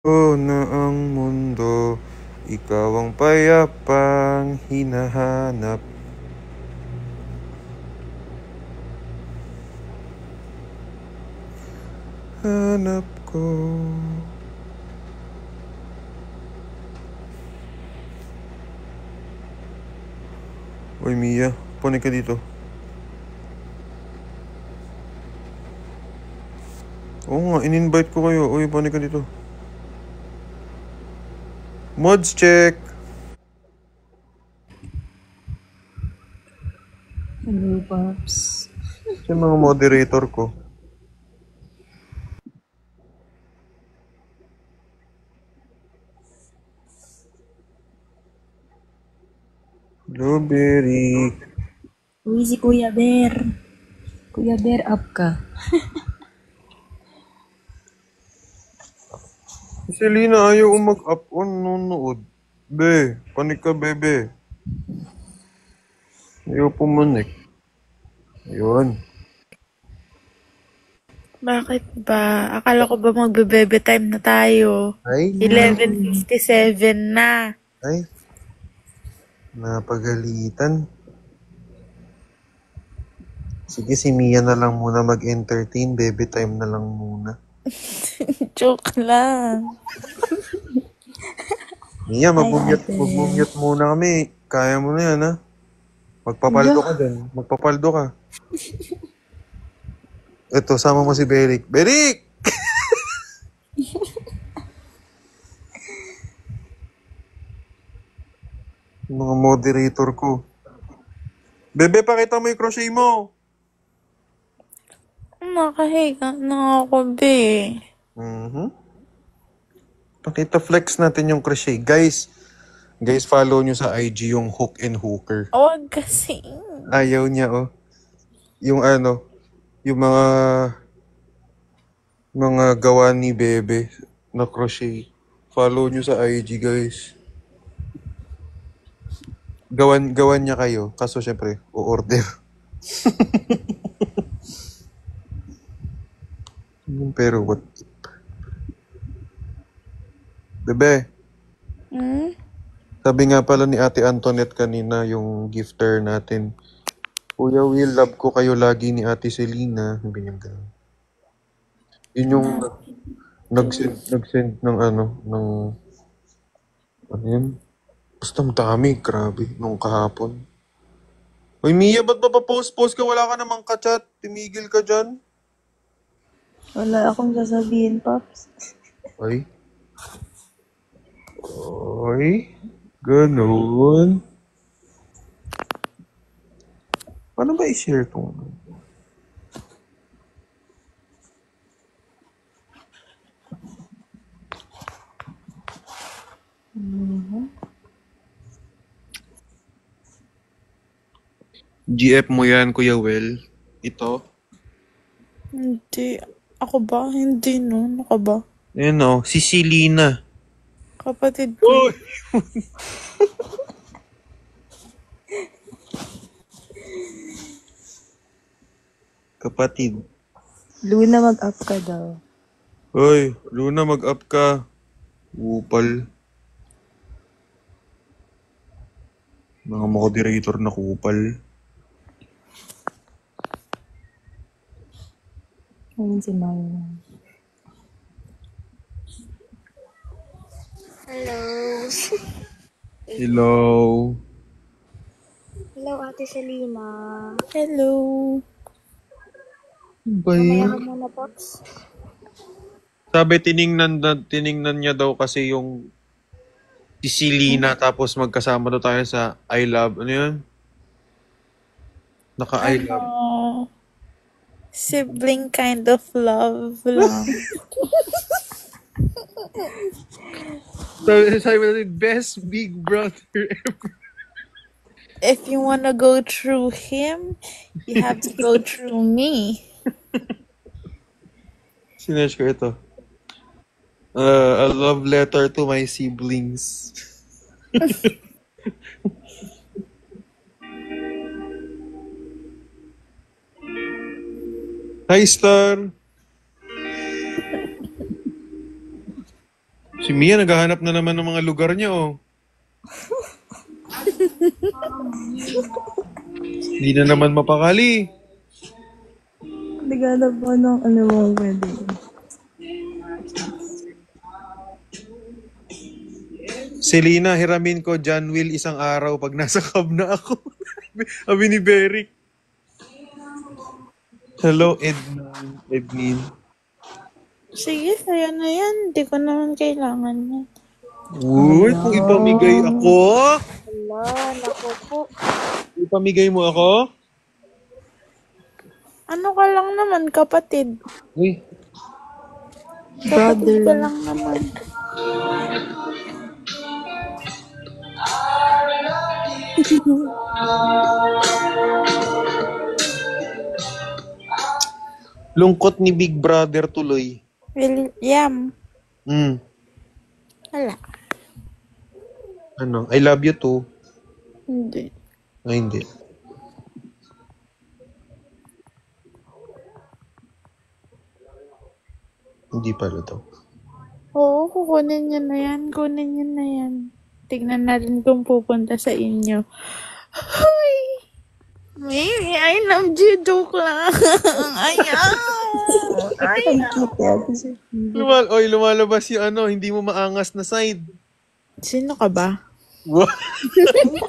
Na ang mundo, ikaw ang payapang hinahanap. Hanap ko. Uy, Mia, punig ka dito. Oo nga, in-invite ko kayo. Uy, punig ka dito. Mods check! Hello, Pops. Yung mga moderator ko. Blueberry. Uy, si Kuya Bear. Kuya Bear, up ka. Si Lina ayaw mag-up on nanonood. Be, panig ka, bebe. Ayaw pumanik. Ayun. Bakit ba? Akala ko ba magbe-bebe time na tayo? Ay, 11:57 na. ay. Napagalitan. Sige, si Mia na lang muna mag-entertain. Baby time na lang muna. Joke lang. Mia, Hi, ate. mag-mute muna kami. Kaya mo na yan, ha? Magpapaldo ka dyan. Magpapaldo ka. Ito, sama mo si Beric. Beric! Yung mga moderator ko. Bebe, pakita mo yung crochet mo. Nakahiga na ako, be. Pakita flex natin yung crochet. Guys, follow nyo sa IG yung Hook and Hooker. Huwag kasi. Ayaw niya, oh. Yung ano, yung mga gawa ni Bebe na crochet. Follow nyo sa IG, guys. Gawan niya kayo. Kaso, syempre, o-order. Pero, what? Bebe, sabi nga pala ni Ate Antoinette kanina, yung gifter natin. Kuya Will, love ko kayo lagi ni Ate Selena. Sabi niya ganun. Yun yung nag-send ng ano yun? Basta ang dami, grabe, nung kahapon. Uy, Mia, ba't ba pa-post ka? Wala ka namang ka-chat. Tumigil ka dyan. Wala akong sasabihin, Pops. Ay. Ay. Ganun. Paano ba i-share tong? GF mo yan, Kuya Will. Ito. Hindi. Ako ba? Hindi, no? Ano ka ba? Ayan o, si Selena. Kapatid ko. Uy! Kapatid. Luna, mag-up ka daw. Hoy, Luna, mag-up ka. Upal. Mga moderator na kupal. Ayun si Maya. Hello. Hello. Hello, Ate Selena. Hello. Mamaya ka muna, Pops. Sabi, tiningnan niya daw kasi yung si Selena tapos magkasama daw tayo sa I Love. Ano yun? Naka-I Love. Sibling kind of love lang. Sabi natin, best big brother ever. If you wanna go through him, you have to go through me. Sinesh ko ito. A love letter to my siblings. Hi, Star! Si Mia naghahanap na naman ng mga lugar niya, oh. Hindi na naman mapakali. Naghanap mo ng ano mo pwede. Selena, hiramin ko John Will isang araw pag nasa cab na ako. Sabi ni Beric. Hello, Edmin. Sige, sa'yo na yan. Hindi ko naman kailangan yan. Uy, kung ipamigay ako. Hala, naku po. Ipamigay mo ako? Ano ka lang naman, kapatid? Uy, Kapatid ka lang naman. lungkot ni Big Brother tuloy. William. Wala. Ano? I love you too. Hindi. Ay, hindi. Hindi pala daw. Oo, kukunin niya na yan. Kunin niya na yan. Tignan natin kung pupunta sa inyo. Hoy! Maybe I love you. Joke lang. Ayaw! Ayaw! Lumalabas yung ano, hindi mo maangas na side. Sino ka ba? What?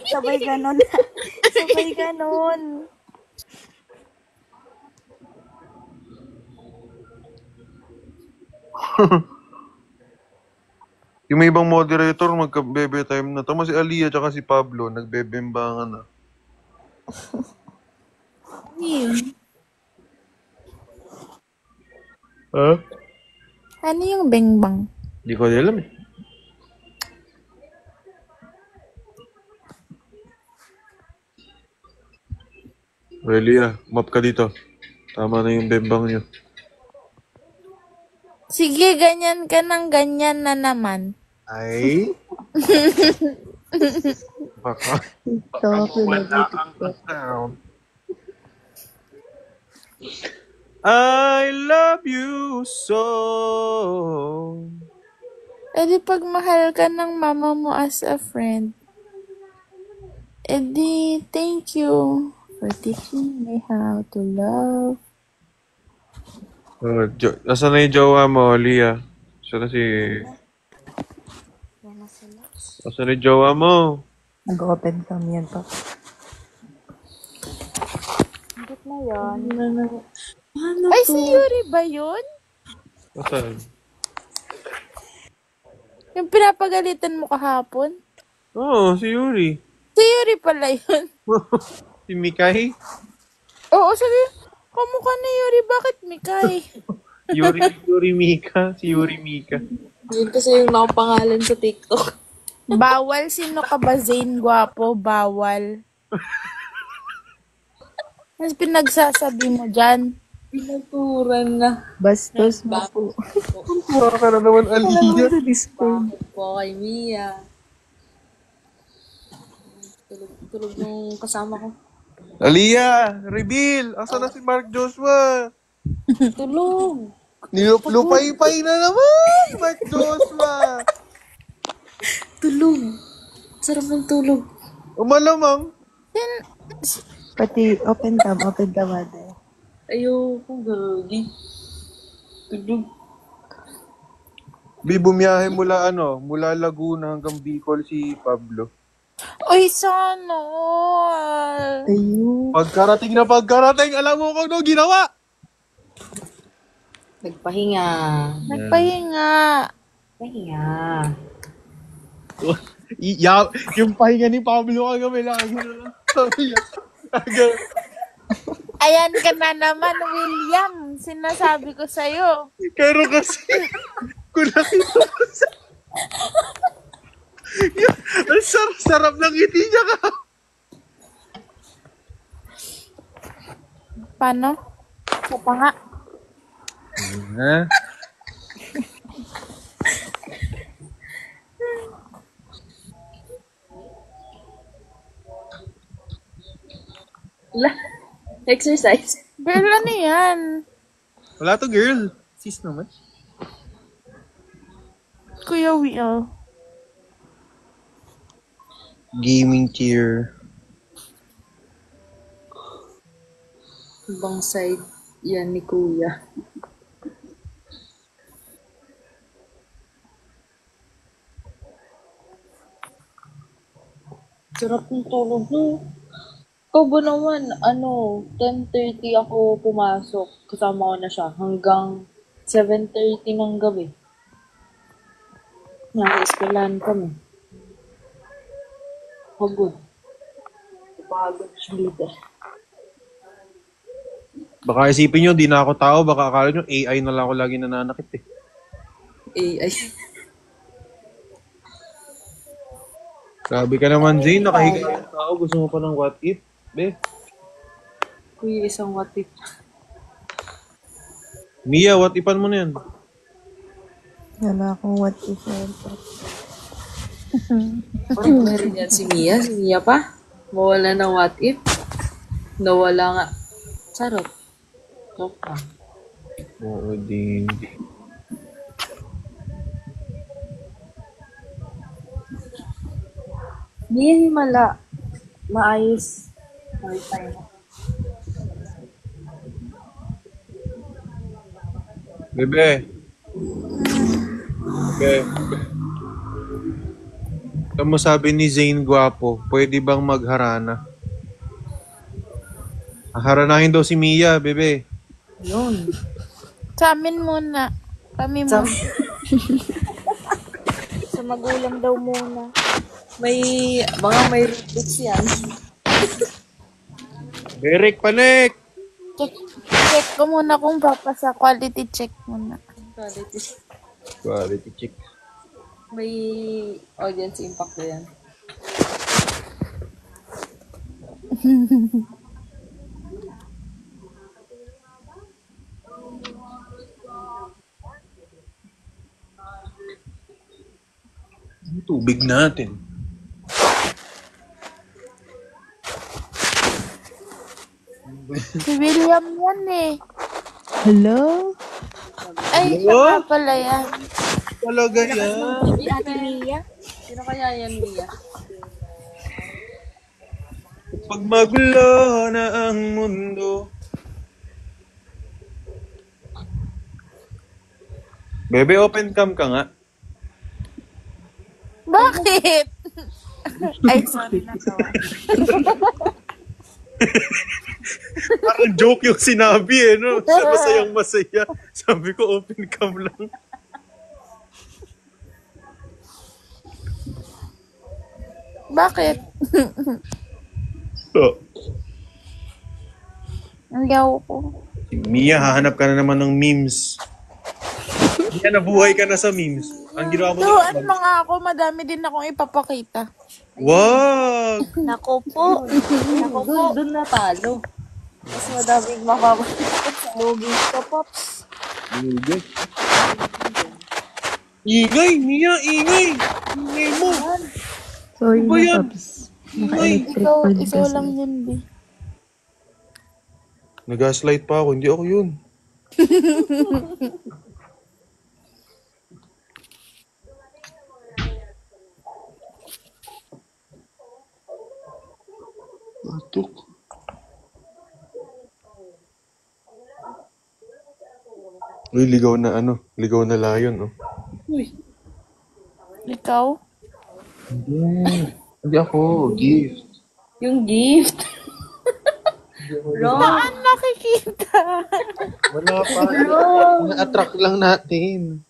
Sabay ganon. Sabay ganon. Yung may ibang moderator, magka-bebe time na. Tama si Aliyah at si Pablo, nagbebembangan na. Yun. Ha? Ano yung bengbang? Hindi ko alam eh. Aliyah, map ka dito. Tama na yung bembang niyo. Sige, ganyan ka ng ganyan na naman. Ay? Baka wala ang sound. I love you so. E di pag mahal ka ng mama mo as a friend, e di thank you for teaching me how to love. Nasaan na yung jowa mo, Leah? Saan na si... Yan na sila. Nasaan na yung jowa mo? Nag-open cam yan pa. Higit na yun. Ay, si Yuri ba yun? Nasaan? Yung pinapagalitan mo kahapon? Oo, si Yuri. Si Yuri pala yun. Si Mikay? Oo, sabi, kamukha ni Yuri, bakit Mikay? Yuri Mika. Si Yuri Mika. Yun kasi yung nakapangalan sa TikTok. Bawal, sino ka ba, Zane Guapo? Bawal. Mas pinagsasabi mo dyan. Pinaturan na. Bastos mo po. Mura ka na naman, Aliyah. Sa Discord. Po kay Mia. Tulog yung kasama ko. Aliyah, reveal. Asan na si Mark Joshua? Tulog! Lupay-pay na naman, Mark Joshua. Tulog! Sarap ng tulog. Malamang. Pati open cam ate. Ayoko, gagi. Tulog. Bumiyahe mula Laguna hanggang Bicol si Pablo. Uy, sana all. Ayun. Pagkarating, alam mo kung ano ginawa? Nagpahinga. Nagpahinga. Pahinga. Yung pahinga ni Pablo kagabi lang. Ayan ka na naman, William. Sinasabi ko sa'yo. Pero kasi, kung nakita mo ang sarap ng ngiti niya ka. Paano? Sa pa nga. Exercise. Girl, ano yan? Wala to, girl. Sis naman. Kuya Kuya Will? Gaming chair. Ibang side yan ni Kuya. Sarap ng tulog no. Ikaw ba naman, 10:30 ako pumasok. Kasama ko na siya hanggang 7:30 ng gabi. Naka-eskwelahan kami. Pagod. Pagod siya dito. Baka isipin nyo, di na ako tao. Baka akala nyo, AI na lang ako lagi nananakit eh. AI. Grabe ka naman, Zane. Nakahiga ng tao. Gusto mo pa ng what if? Be. Kuya, isang what if. Mia, what ifan mo na yan? Wala akong what if. Meron yan si Mia. Si Mia pa. Mawala ng what if. Nawala nga. Charot. Joke lang. Oo, din. Hindi yan himala. Maayos. Wi-Fi na. Bebe. Bebe. Ito mo sabi ni Zane Guapo, pwede bang magharana? Haranahin daw si Mia, bebe. Yun. Sa amin muna. Kami Sa- muna. Sa magulang daw muna. Mga may roots yan. Derek Panek! Check ko muna kung papasa. Quality check muna. Quality. Quality check. May audience impact na yan. Ang tubig natin. Si William yan eh. Hello? Ay, siya Hello? nga pala yan. Talaga yan. Si Ate Mia. Sino kaya yan, Mia? Pag magulo na ang mundo. Bebe, open cam ka nga. Bakit? Ay, sorry na to. Parang joke yung sinabi eh, no? Masayang masaya. Sabi ko, open cam lang. Bakit? So, Ang yaw ko. Mia, hahanap ka na naman ng memes. Mia, nabuhay ka na sa memes. Ang ginawa mo Tuhan na... mo nga ako, madami din akong ipapakita. Wag! Nako po. Nako po. Doon na talo. Mas madaming makakapagod sa login ko, Pops. Ingay. Ingay, Mia, ingay! Ingay mo! Sorry Ano ba yan? na, Pops. Naka-electric cord Ikaw kasi. lang yun, Bi. Nag-gaslight pa ako, hindi ako yun. Batok. Uy, ligaw na ano? Ligaw na layon, oh. Uy. Ikaw? Hindi ako, gift. Yung gift. Wrong. Saan nakikita? Wala pa. Na-attract lang natin.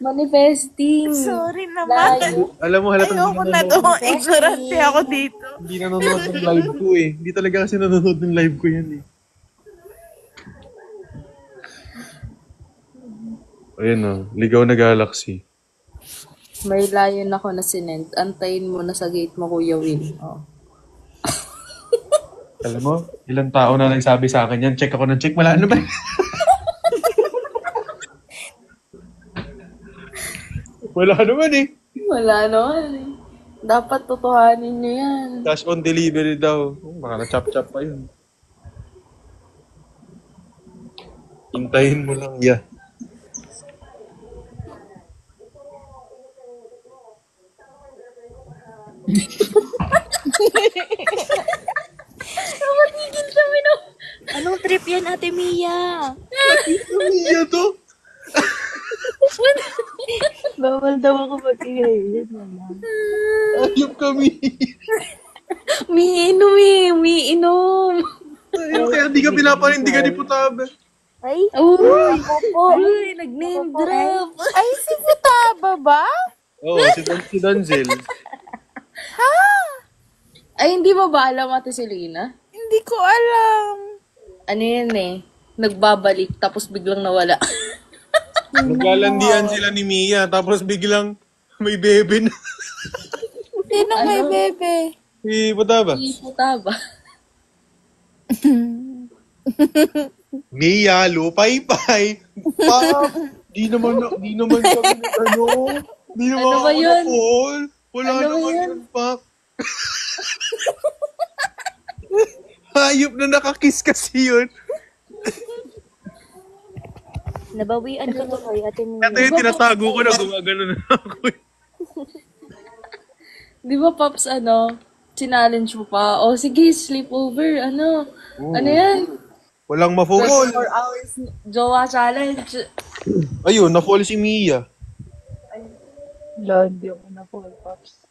Manifesting. Sorry naman. Layo. Alam mo, halatang Ayoko na to. Ignorante ako dito. hindi nanonood ng live ko eh. Hindi talaga kasi nanonood ng live ko yan eh. Ayun oh, ligaw na galaxy. May layon ako na sinend. Antayin mo na sa gate mo, Kuya Will. Oh. Alam mo, ilang tao na nagsabi sa akin yan. Check ako ng check. Wala ano ba? Wala naman eh. Wala naman eh. Dapat totohanin nyo yan. Cash on delivery daw. Oh, baka na-chop-chop pa yun. Hintayin mo lang, yeah. Napatigil kami no. Anong trip yan, Ate Mia? Mia to? Bawal daw ako mag-ingay. Ayop kami. Umiinom eh. Umiinom. Ayop, kaya di ka pinapanindigan ni Putabe. Ay, Uy. opo. Uy, nag-name drop. Ay, si Futaba ba? Oo, si Donzel. Ay, hindi mo ba alam, Ate Selena? Hindi ko alam. Ano yan eh? Nagbabalik, tapos biglang nawala. Naglalandian sila ni Mia, tapos biglang may bebe na. Sino may bebe? Si Putabe. Hindi po taba. Mia, lupay-pay. Di naman kami ano. Di naman Ano ba ako yun? na-call. Wala Ano ba naman yun? yun, pak. Hayop na nakakiss kasi yun. Nabawian ko to kay Ate Mia. Ito yung tinatago ko na gumagano na ako. Di ba, Pops, challenge mo pa? O, sige, sleepover, Ano yan? Walang mafugol. 4 hours jowa challenge. Ayun, na-fall si Mia. Wala, hindi ako na full pops.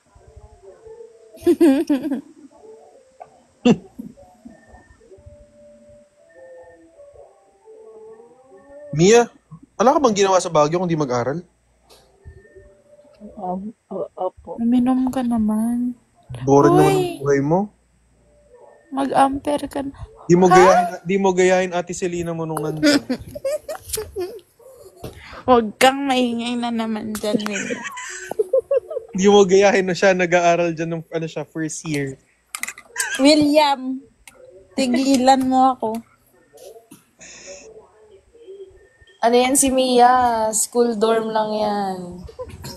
Mia, wala ka bang ginawa sa Baguio kung di mag-aral? Opo. Uminom ka naman. Boring naman Uy. ang buhay mo. Mag-ampere ka na. Di mo gayahin Ate Selena mo nung nandun. Huwag kang maingay na naman dyan, eh. Di mo gayahin na siya nag-aaral dyan ng first year. William, tigilan mo ako. Ano yan si Mia? School dorm lang yan.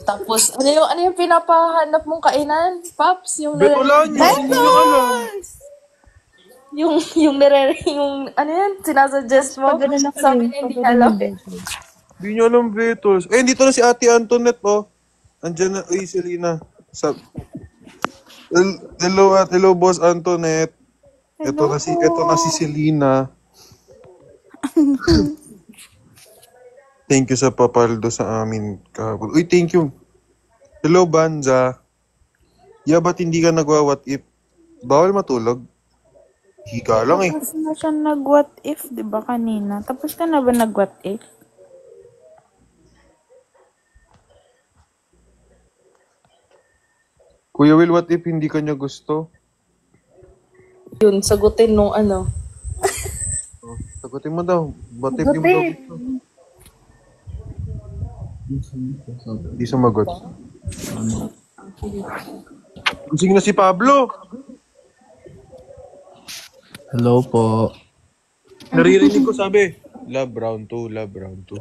Tapos, ano yung pinapahanap mong kainan? Pops? Yung Wala niya, hindi niya alam. yung ano yan? Sinasuggest mo? Pagano na Sabi niya, hindi niya alam. Hindi niya alam Beatles. Eh, dito na si Ate Antoinette, oh. Andiyan na, Selena. Hello, Boss Antoinette. Ito na si Selena. Thank you sa papaldo sa amin kahapon. Uy, thank you. Hello, Banza. Yeah, ba't hindi ka nagwa-what if? Bawal matulog. Higa lang eh. Tapos na siya nag-what if, di ba kanina? Tapos ka na ba nag-what if? Kuya Will, what if hindi ka niya gusto? Yun, sagutin nung ano. Oh, sagutin mo daw. What if yung daw gusto? Hindi sumagot. Gising na si Pablo. Hello po. Naririnig ko sabi, love round 2, love round 2.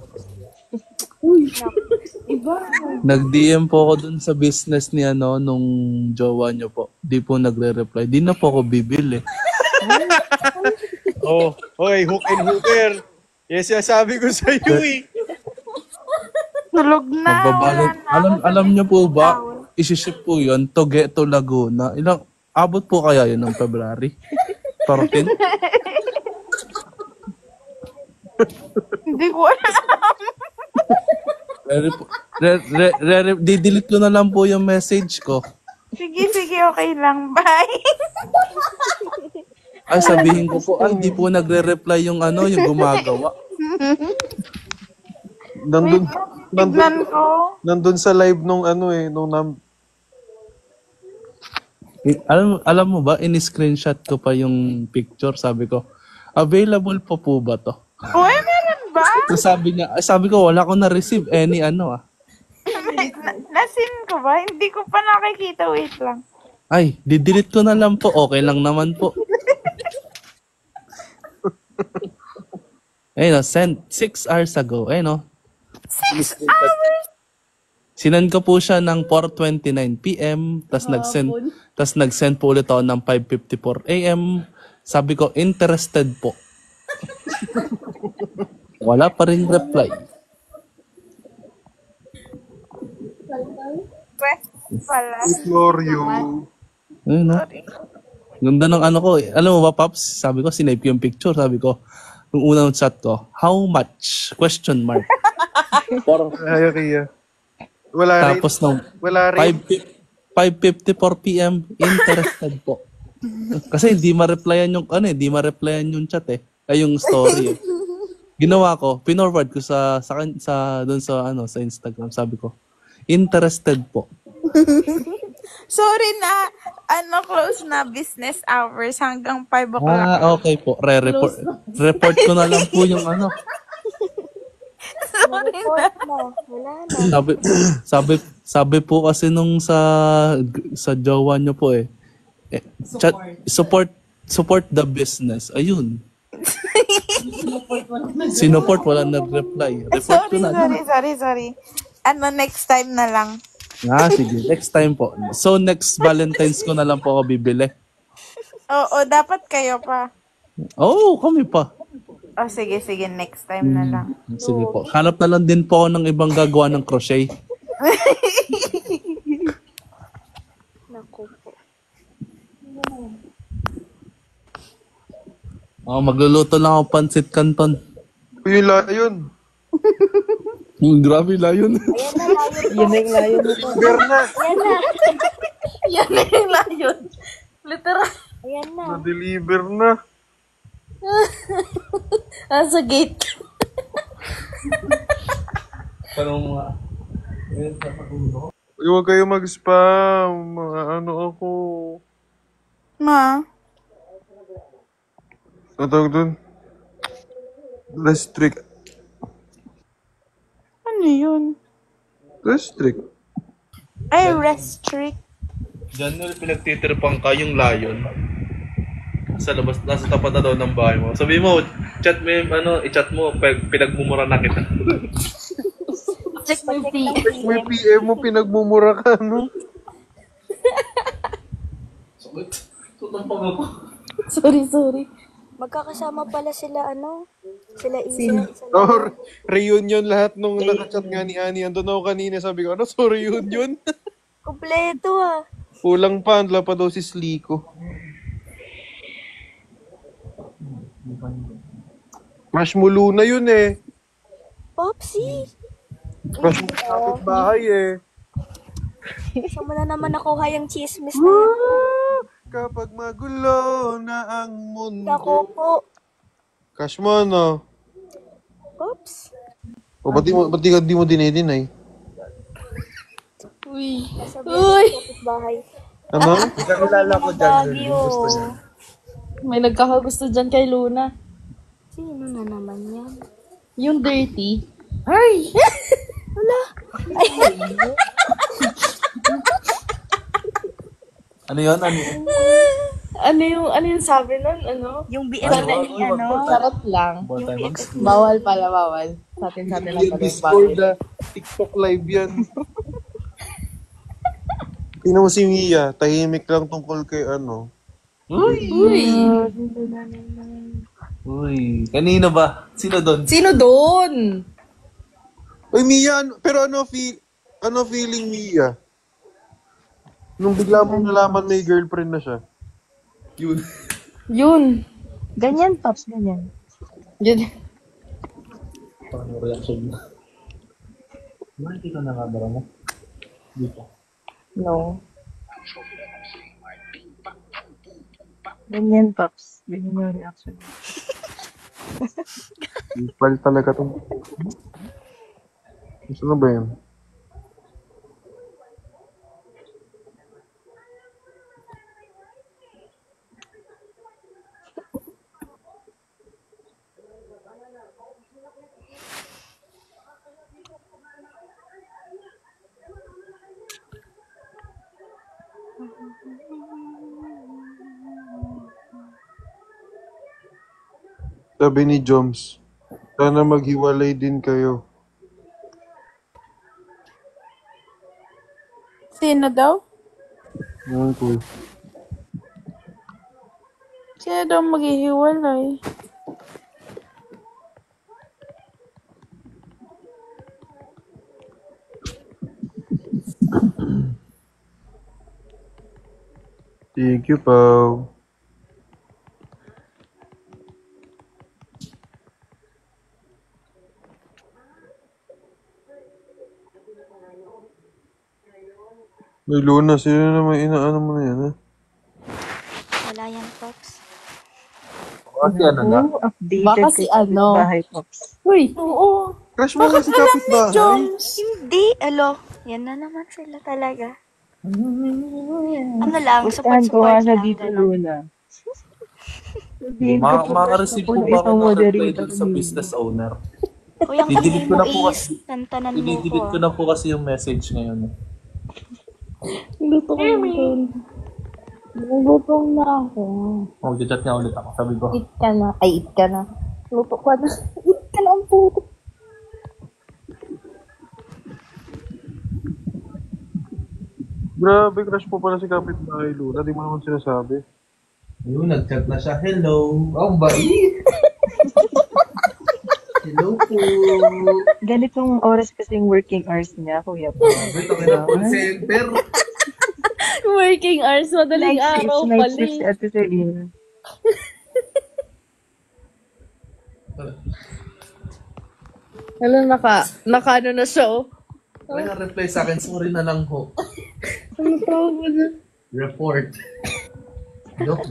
Nag-DM po ako dun sa business ni nung jowa niyo po. Di po nagre-reply. Di na po ako bibili. Oh, hoy, hook and hooker. Yes, sabi ko sa iyo eh. Tulog na. Magbabalot. Alam niyo po ba, isi-ship po yun, Togeto Laguna. Abot po kaya yun ng February? 14? Hindi ko alam. Didelete ko na lang po yung message ko. Sige, okay lang. Bye. Ay, sabihin ko po, ay, di po nagre-reply yung yung gumagawa. Tignan ko. Nandun sa live nung Alam mo ba, in-screenshot ko pa yung picture. Sabi ko, available po ba to? Uy, meron ba? So sabi ko, wala ko na-receive any Nasin ko ba? Hindi ko pa nakikita. Wait lang. Ay, didelete ko na lang po. Okay lang naman po. Ayun, sent 6 hours ago. Ayun, 6 hours? Sinend ko po siya ng 4:29 PM, tas nag-send po ulit ako ng 5:54 AM. Sabi ko, interested po. Wala pa rin reply. pala. Ignore you. Ayun, no? Ganda ng ano ko. Alam mo ba, Pops? Sabi ko, sinave ko yung picture. Sabi ko, yung unang chat ko, how much? Question mark. Ay, Kia. Wala rin. Tapos nung Wala rin. 5:54 p.m. interested po. Kasi hindi ma-replyan yung hindi ma-replyan yung chat ay yung story. Ginawa ko, pinorward ko sa doon sa Instagram. Sabi ko, interested po. Sorry na, close na business hours hanggang 5 o'clock. Okay po. Report ko na lang po yung Sorry na. Report mo. Wala na. sabi po kasi nung sa jowa niyo po chat, support the business. Ayun. Sinuport, wala nag-reply. Report ko na. Sorry. Next time na lang. Sige. Next time po. So, next Valentine's ko na lang po ako bibili. Oo, dapat kayo pa. Kami pa. Sige, next time na lang. Sige po. Hanap na lang din po ako ng ibang gagawa ng crochet. Naku po. Magluluto lang ako pansit canton. Yung layon. Grabe layon. Ayan na, layo po. Deliver na. Ayan na. Yan na yung layon. Literal. Ayan na. Na-deliver na. Sa gate. Parang mga... Huwag kayo mag-spam. Ano ako. Ma? Ang tawag dun? Restrict. Ano yun? Restrict. Ay, restrict. Diyan nila pinagtitirpang ka yung layon. Sa labas, nasa tapat na daw ng bahay mo. Sabi mo, chat mo yung i-chat mo, pinagmumura na kita. Check mo yung May PM mo, pinagmumura ka, no? Tutang pag ako. Sorry. Magkakasama pala sila, sila Isa. Or reunion lahat nung nakachat nga ni Ani. Andun ako kanina, sabi ko, so reunion? Kompleto ah. Kulang pa, andla pa daw si Sliko. Crush mo Luna yun Popsi! Crush mo kapit bahay Saan mo na naman nakuha yung chismis na yan? Kapag magulo na ang mundo. Ako po. Crush mo, no? Pops. O, ba't di mo dinidinay? Uy. Sabihan sa kapitbahay. Ano? Kakilala ko dyan. Bagyo. May nagkakagusto dyan kay Luna. Sino na naman yan? Yung dirty. Ay! Ano yun? Ano yung sabi nun? Yung BM na ni Charot lang. Yung Bawal pala, bawal. Sa atin lang pala yung Discord, bagay. TikTok live yan. Tingnan mo si Mia, tahimik lang tungkol kay Uy, kanina ba? Sino doon? Sino doon? Uy, Mia, pero ano feeling Mia? Nung bigla mong nalaman may girlfriend na siya. Yun. Ganyan, Pops, ganyan. Yun. Paano reaction mo? Hindi ka nakabara mo? Dito. No. Ganyan, Pops. Ganyan yung reaction. Ipal talaga to. Gusto na ba yan? Sabi ni Joms, sana maghiwalay din kayo. Sino daw? Ewan ko. Sino daw maghihiwalay? Thank you, Pao. May Luna, sino naman inaano mo na yan, ha? Wala yan, Pops. Kasi ano na? Updated Baka si ano. bahay, Pops. Uy, Oo. Crush mo nga si kapitbahay. Joms. Hindi, alo. Yan na naman sila talaga. Ano lang, Pustahan ko nga support-support siya lang. dito, ganun. Luna. Sabihin ko po, Maka-receive po po ng ba isang ako ng reply moderator dun sa dito. business owner? Kuyang Didelete ko na po is, kasi. tantanan mo ko. I-delete ko na po kasi yung message ngayon. Luto ko yun. Gutom na ako. Mag-chat nga ulit ako. Sabi ko, Eat ka na. Ay, eat ka na. Luto ka na. Eat ka na ang puto. Grabe, crush mo pala si kapitbahay, Luna. Di mo naman sinasabi. ayun, nag-chat na siya. Hello. Ang bait. Hello po. Ganitong oras kasi yung working hours niya, Kuya Po. Wait, okay na call center. working hours, madaling araw It's night pala. shift si Ate Selena. Ano, naka ano na siya, oh. Ay, reply sa akin, sorry na lang ho. Ano tawag mo na? Report. Joke.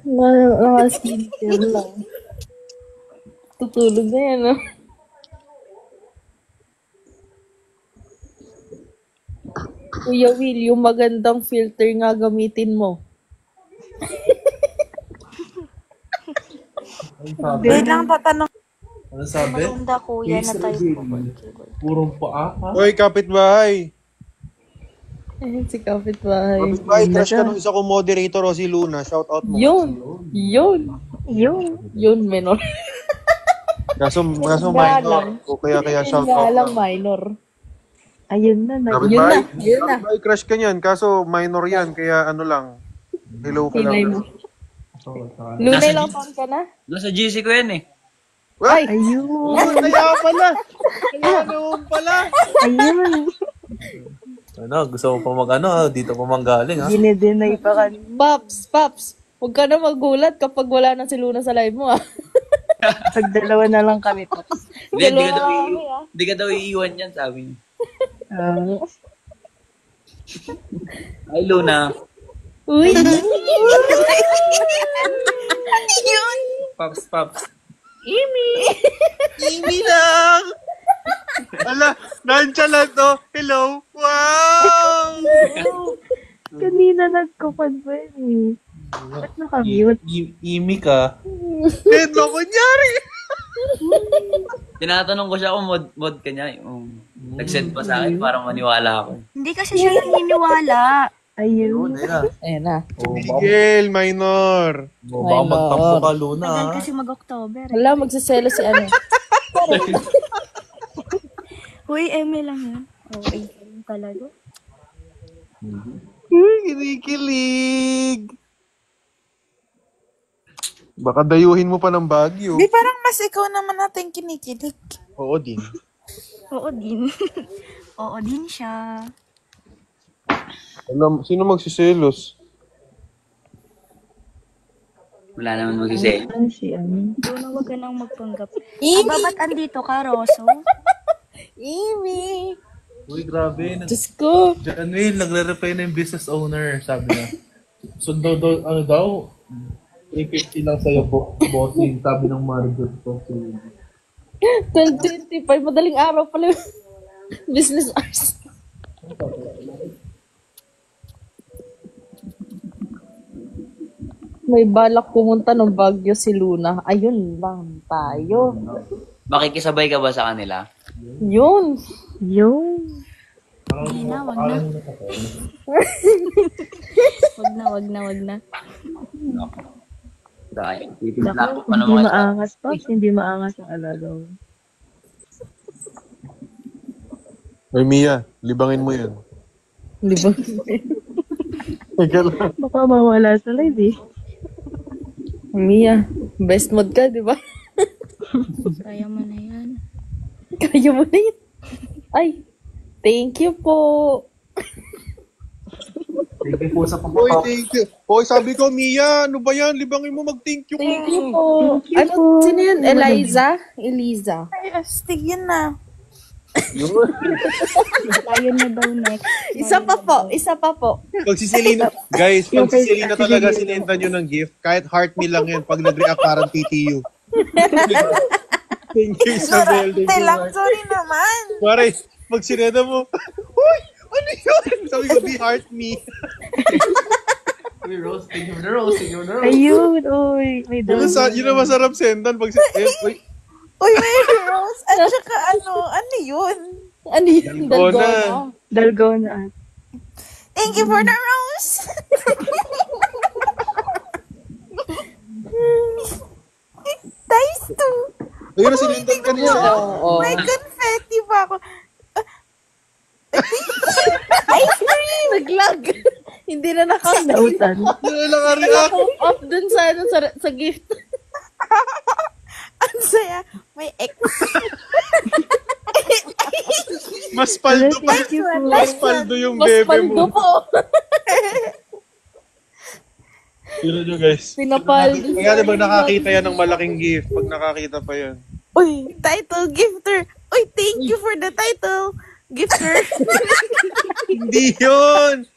Naka-skincare lang. Tutulog na yan, oh. Kuya Will, yung magandang filter nga gamitin mo. Wait lang, tatanong. Ano sabi? Maganda kuya na tayo po. Purong paa ha? Hoy, kapitbahay. Ayun, si kapitbahay. Kapitbahay, crush ka nung isa kong moderator o si Luna. Shout out mo. Yun! Yun, menor. Kaso lang. minor. O kaya shout Yun nga out lang, lang. minor. Ayun na, Kapitbahay, Yun na. kapitbahay, crush ka niyan. Kaso minor yan. Kaya ano lang. Hello ka Hinay lang. mo. Lunay lang taon ka na? Nasa GC ko yan eh. Ay! Ayun! Kaya pala. Kaya naman pala. Ayun! Ano, gusto mo pa mag-ano, dito pa manggaling ha? Dinedenay pa kanina. Paps! Huwag ka na magulat kapag wala na si Luna sa live mo, ah. Pagdalawa na lang kami, Pops. Hindi ka daw iiwan yan, sabi niya. Ay, Luna. Uy! Pops. Imi lang. Ala, nonchalant to. Hello. Wow. Kanina nagkukod pa yun eh. Ba't nakamute? Imi ka. Tendo, kunyari. Tinatanong ko siya kung mod ka niya. Nag-send pa sa akin para maniwala ako. Hindi kasi siya naniniwala. Ayun. Ayan na. Miguel, minor. Baka magtampo ka, Luna Tagal ha? kasi mag-October. Wala, magsaselo si ano. Uy, Eme lang yan. Okay, talaga. Kinikilig. Baka dayuhin mo pa ng Baguio. Di parang mas ikaw naman natin kinikilig. Oo din. Oo din. Oo din siya. Alam, sino magsiselos? Wala naman magsisay. Ano si ano? Luna, huwag ka nang magpanggap. Aba, ba't andito ka, Roso? Amy! Uy, grabe. Diyos ko! Janwil, nagre-reply na yung business owner, sabi na. Sundo daw, ano daw? 350 lang sa'yo, bossing, sabi ng Margot ko. 12:25, madaling araw pala yung business hours. May balak pumunta ng Baguio si Luna. Ayun lang tayo. Makikisabay ka ba sa kanila? Yun! Yun! Hindi na, wag na. Wag na. Dahil, titipla Naku, ako pa ng hindi mga maangas, Pops. Hindi maangas ang alaga mo. Ay, Mia, libangin mo yan. Di ba? Teka lang. Baka mawala sa live eh. Mia, best mod ka, di ba? Kaya mo na yan. Kaya mo na yun. Ay, thank you po. Thank you po sa Hoy, pagpapakita. thank you. Hoy, sabi ko, Mia, ano ba yan? Libangin mo mag-thank you. Thank you po. Ano, sino yun? Eliza? Ay, astig yun na. Lion na daw next. Isa pa po. Pag si Selena, guys, pag si Selena talaga sinenta nyo ng gift, kahit heart me lang yan, pag nag-react parang TTU. Thank you, Isabel. Thank you, Mark. Sorry naman. Pare, pag sinenta mo, Uy, ano yun? Sabi ko, be heart me. Uy, Rose, thank you for the rose. Thank you for the rose. Ayun, uy. May Yun ang masarap sendan. Pag uy, Uy, may rose. At saka ano yun? Ano yun? Dalgona. Dalgona. Thank you for the rose. Dice two. ayun na sinendan kanina. May confetti pa ako. Naglag. Hindi na Nautan. Yun na naka-react. off dun sa gift. Ang saya. May X. Mas paldo pa. Thank you po. Mas paldo yung Mas bebe paldo mo. po. Yun nyo, guys. Pinapaldo. Kaya diba nakakita yan ng malaking gift pag nakakita pa yan. Uy, title gifter. Uy, thank you for the title. Gifter. Hindi yun!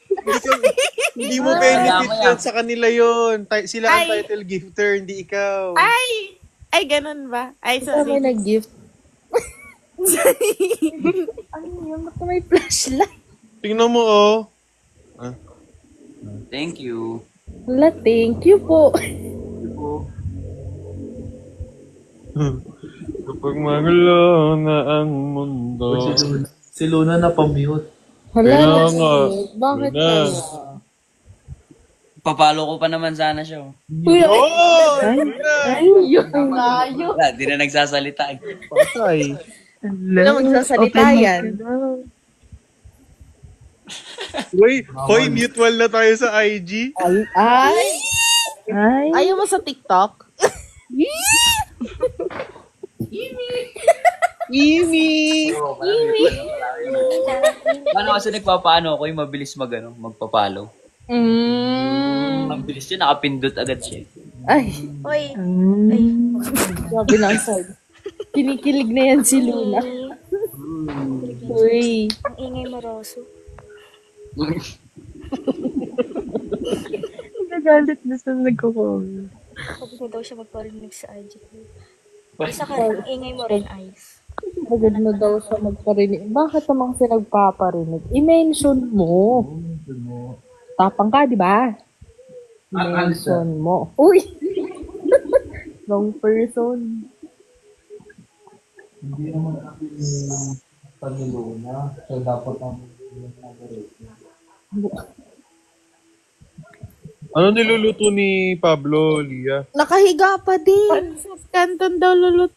Hindi mo benefit yan sa kanila yun. Sila ang Ay. title gifter, hindi ikaw. Ay, ganun ba? Ay, May sorry. nag-gift. Ano yun? Ba't may flashlight? Tingnan mo, oh. Thank you. Wala, thank you po. Kapag magulo na ang mundo. Si Luna na pamute. Hala, Kaya nga. bakit Yun na. kaya? Papalo ko pa naman sana siya. Uy, Oh! yung layo. Wala, di na nagsasalita. Patay. Wala magsasalita yan. Hoy, mutual na tayo sa IG. Ay! Ay. Ayaw mo sa TikTok? Imi! Paano kasi nagpapaano ako yung mabilis magpapalo? Ang bilis yun, nakapindot agad siya. Ay, Uy, sabi na ang side. Kinikilig na yan si Luna. Uy. ang ingay mo, Roso. Nagalit na sa nagko-call. Sabi ko daw siya magparinig sa IG. Isa ka rin, ang ingay mo rin, Ice. Magod na daw siya magparinig. Bakit naman siya nagpaparinig? I-mention mo. Tapang ka, di ba? I-mention mo. Uy! Wrong person. Hindi naman ako yung Luna. So, dapat ang Ano niluluto ni Pablo, Lia? Nakahiga pa din. Pansit Canton daw lulut.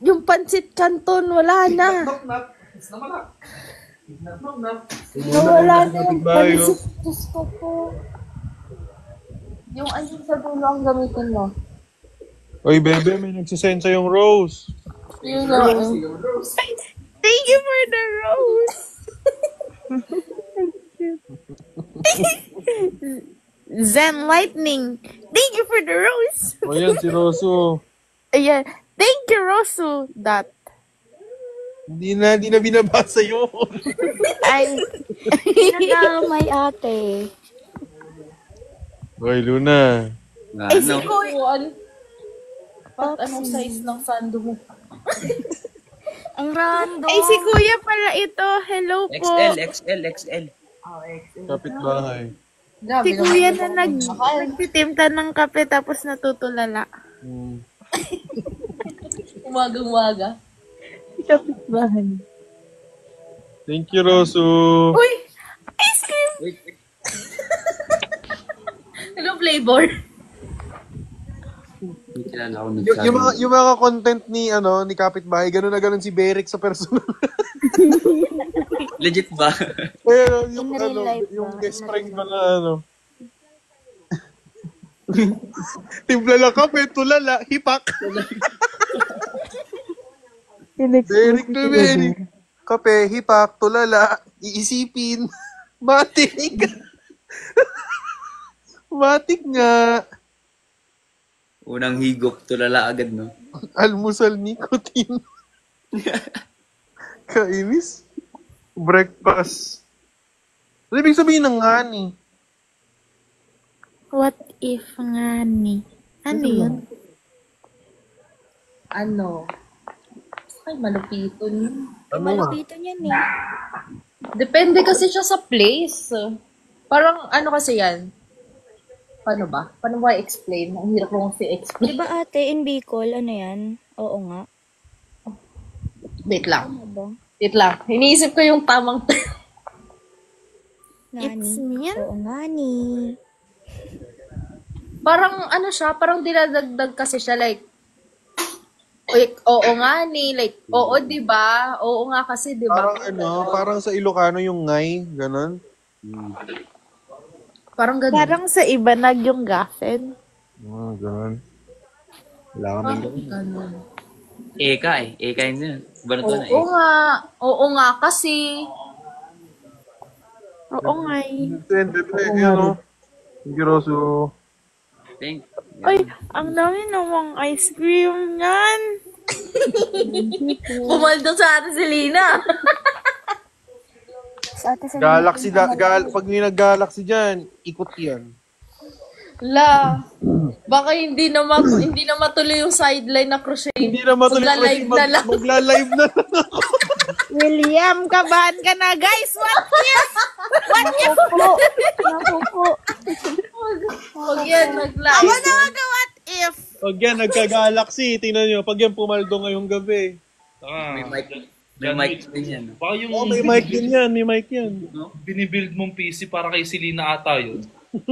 Yung pansit canton, wala na. Nawala na yung Bayo. pansit. Diyos ko po. Yung andun sa dulo ang gamitin mo. Oy, bebe, may nagsisend sa yung Rose. Yun nga. Thank you for the rose. Zen Lightning. Thank you for the rose. O yan, si Roso. Ayan. Thank you, Rosu. Dot. Hindi na binabasa yun. Ay. Nadamay, ate. Oy, Luna. Ay, si Ano? Kuya. Ba't anong size ng sando mo? Ang random. Ay, si Kuya pala ito. Hello po. XL. Kapit-bahay. Si Kuya na nagtitimta ng kape tapos natutulala. Umagang-umaga. Kapit-bahay. Thank you, Roso. Uy! Ice cream! Ano flavor? Hindi kilala ako Yung mga content ni Kapitbahay, gano'n na gano'n si Beric sa personal. Legit ba? Pero In real life yung ba? best friend ba na Timpla lang kape, tulala, hipak. Beric na Beric. Kape, hipak, tulala, iisipin, matik. Matik nga. Unang higop, tulala agad, no? Almusal nicotine. Kainis. Breakfast. Ano ibig sabihin ng ngani? What if nga ni? Ano yun? Ano? Ay, malupiton yun. Ano nga? Malupito niyan eh. Depende kasi siya sa place. Parang ano kasi yan? Paano ba? Paano ba i-explain? Ang hirap kong i-explain. Diba ate, in Bicol, ano yan? Oo nga. Wait lang. Ano ba? Wait lang. Iniisip ko yung tamang It's Nani? mean? Oo nga ni. parang ano siya, parang dinadagdag kasi siya like, oo nga ni, like, oo, di ba? Oo nga kasi, di ba? Parang ano, parang sa Ilocano yung ngay, ganon. Parang ganun. Parang sa iba yung gafen. Ganon. Wala kami ganon. Ganun. Eka eh. Eka yun. Iba na to na Oo nga. Oo nga kasi. Oo nga. Ano? Thank you, Rosu. Thank Ay, ang dami namang ice cream yan. Pumaldo sa atin si Lina. Sa ate sa Galaxy, pag may nag-galaxy dyan, ikot yan. La. Baka hindi na matuloy yung sideline na crochet. Hindi na matuloy. Magla-live na lang. Magla-live na lang. William, kabahan ka na, guys. What if? What if? Naku po. Pag yan, nag-live. Ako na what if? Pag yan, nagka-galaxy, tingnan nyo, pag yan pumaldo ngayong gabi. May mic. May mic din yan. Baka yung Oh, may mic din yan, may mic yan. binibuild mong PC para kay Selena ata yun.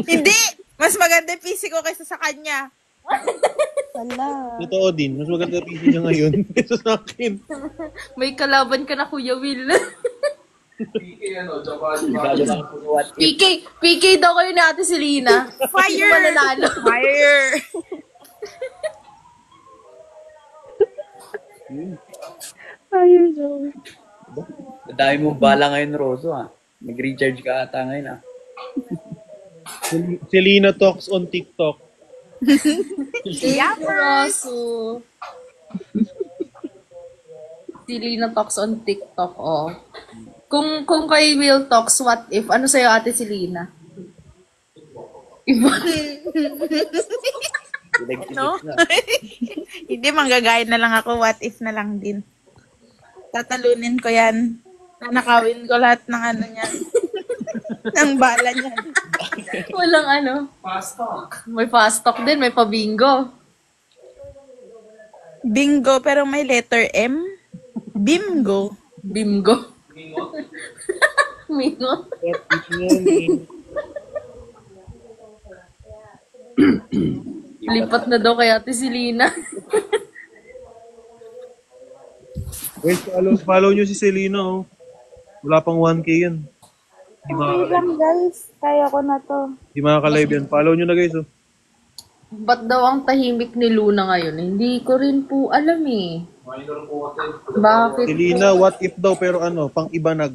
Hindi. Mas maganda yung PC ko kaysa sa kanya. Wala. Totoo din, mas maganda PC niya ngayon kaysa sa akin. May kalaban ka na, Kuya Will. PK daw kayo ni Ate Selena. Fire! Mananalo. Fire! Fire zone. Dami mong bala ngayon, Roso, ha? Nag-recharge ka ata ngayon, ha? Selena talks on TikTok. Rosso. Selena talks on TikTok, oh. Kung kay Will talks, what if? Ano sa'yo, Ate Selena? Iba. No? Hindi, manggagaya na lang ako. What if na lang din. Tatalunin ko yan. Nanakawin ko lahat ng ano niyan. ng bala niyan. Walang ano. Fast talk. May fast talk din, may pa-bingo. Bingo, pero may letter M. Bimgo. Bimgo. Mingo. Lipat na daw kay Ate Selena. Guys, follow nyo si Selena, oh. Wala pang 1K yan. Di makaka-live. guys. Kaya ko na to. Di makaka-live yan. Follow nyo na, guys, oh. Ba't daw ang tahimik ni Luna ngayon? Hindi ko rin po alam eh. Bakit? Selena, what if daw, pero ano, pang ibanag.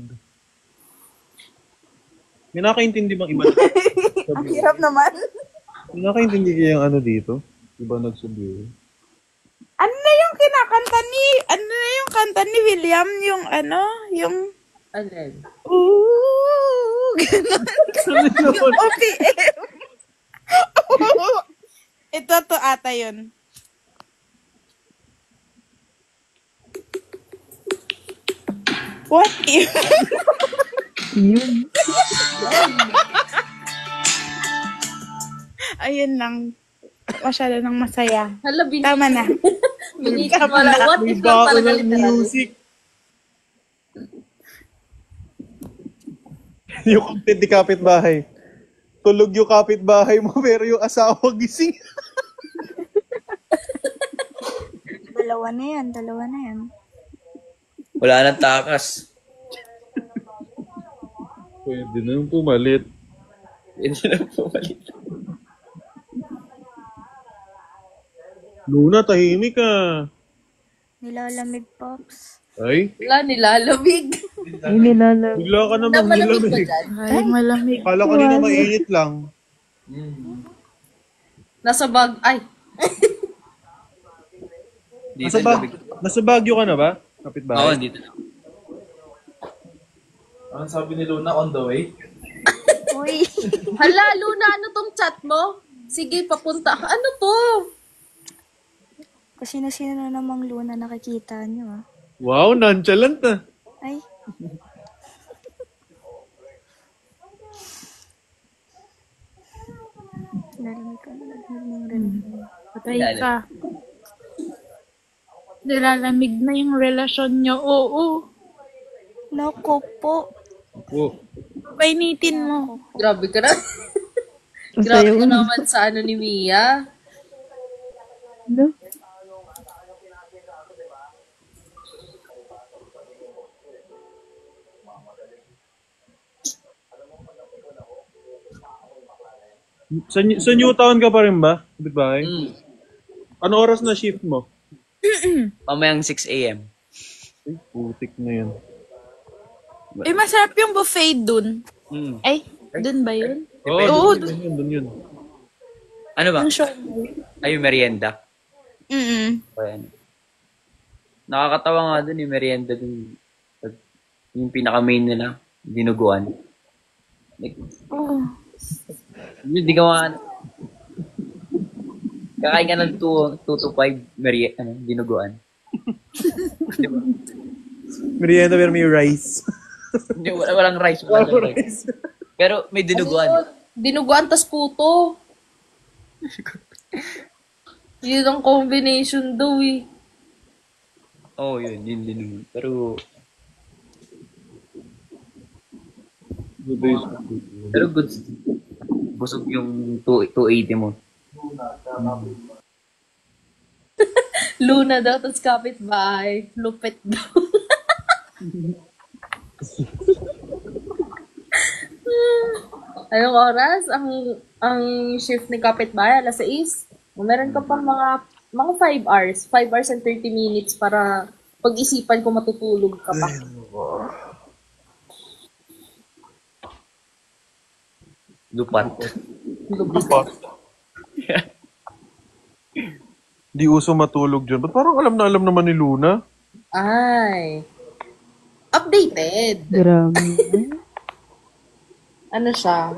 May nakakaintindi bang ibanag? Ang hirap naman. May nakakaintindi kaya yung ano dito? Ibanag sa view. Ano na yung kinakanta ano na yung kanta ni William? Yung ano? Yung, Alin? ooh, gano'n. Yung OPM. Ito to ata yun. What if? Ayun lang. Masyado nang masaya. Hala, Tama na. binisip mo lang. What if lang talaga literal? music. Yung content ni kapitbahay. Tulog yung kapitbahay mo, pero yung asawa gising. Dalawa na yan. Wala nang takas. Pwede nang pumalit. Hindi na pumalit. Luna, tahimik ka. Nilalamig, Pops. Ay? Wala, nilalamig. Ay, nilalag. Bigla ka namang Malamig ba nilamig. dyan? Ay, malamig. Kala kanina mainit lang. Nasa bag. Ay, Dito lamig. Nasa Baguio ka na ba? Kapit Oo, ba? dito na. Anong sabi ni Luna on the way? Uy. hala, Luna, ano tong chat mo? Sige, papunta ka. Ano to? Kasi sino na namang Luna nakikita nyo, ah. Wow, nonchalant ah. Ay. Narinig ko, narinig ng ganun. Patay ka. Nilalamig na yung relasyon nyo. Oo. Naku po. Oh. Painitin mo. Grabe ka na. Grabe ka naman sa ano ni Mia. No? Sa Newtown ka pa rin ba? Kapit ba? Ano oras na shift mo? Mamayang 6 a.m. Ay, putik na yun. Eh, masarap yung buffet dun. Mm. Ay, dun ba yun? Oo, dun yun. Ano ba? Ang short. Ay, yung merienda. Mm-mm. Ayan. Nakakatawa nga dun yung merienda dun. Yung pinaka-main nila, dinuguan. Like, Oh. hindi ka mga... Kakain ka ng 2 to 5 dinuguan. Diba? Merienda pero may rice. Hindi, walang rice. Walang rice. Pero may dinuguan. Dinuguan tas puto. Yun ang combination daw eh. Oo, yun dinuguan. Pero good. Busog yung 280 mo. Luna daw, tas kapitbahay. Lupit daw. Anong oras? Ang shift ni kapitbahay, alas 6. Meron ka pa mga 5 hours. 5 hours and 30 minutes para pag-isipan kung matutulog ka pa. Lupat. Di uso matulog dyan. Ba't parang alam na alam naman ni Luna? Ay. Updated. Grabe. Ano siya?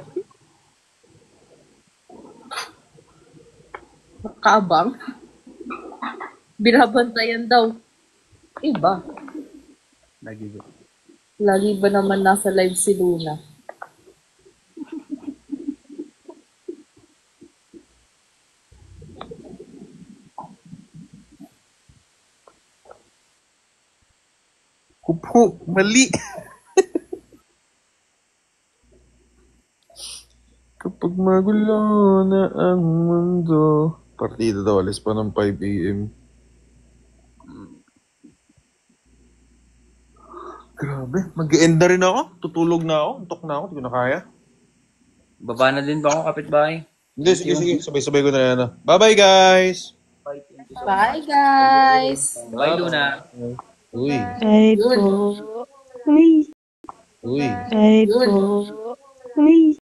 Nakaabang? Binabantayan daw. Iba. Lagi ba naman nasa live si Luna? Kupo, mali. Kapag magulo na ang mundo. Partida daw, alis pa ng 5 a.m. Grabe, mag-end na rin ako. Tutulog na ako. Antok na ako, hindi ko na kaya. Baba na din ba ako, kapitbahay? Hindi, sige. Sabay-sabay ko na yan. Bye-bye, guys! Bye, guys! Bye, Luna. Uy. Ay po. Uy. Uy. Ay po. Uy.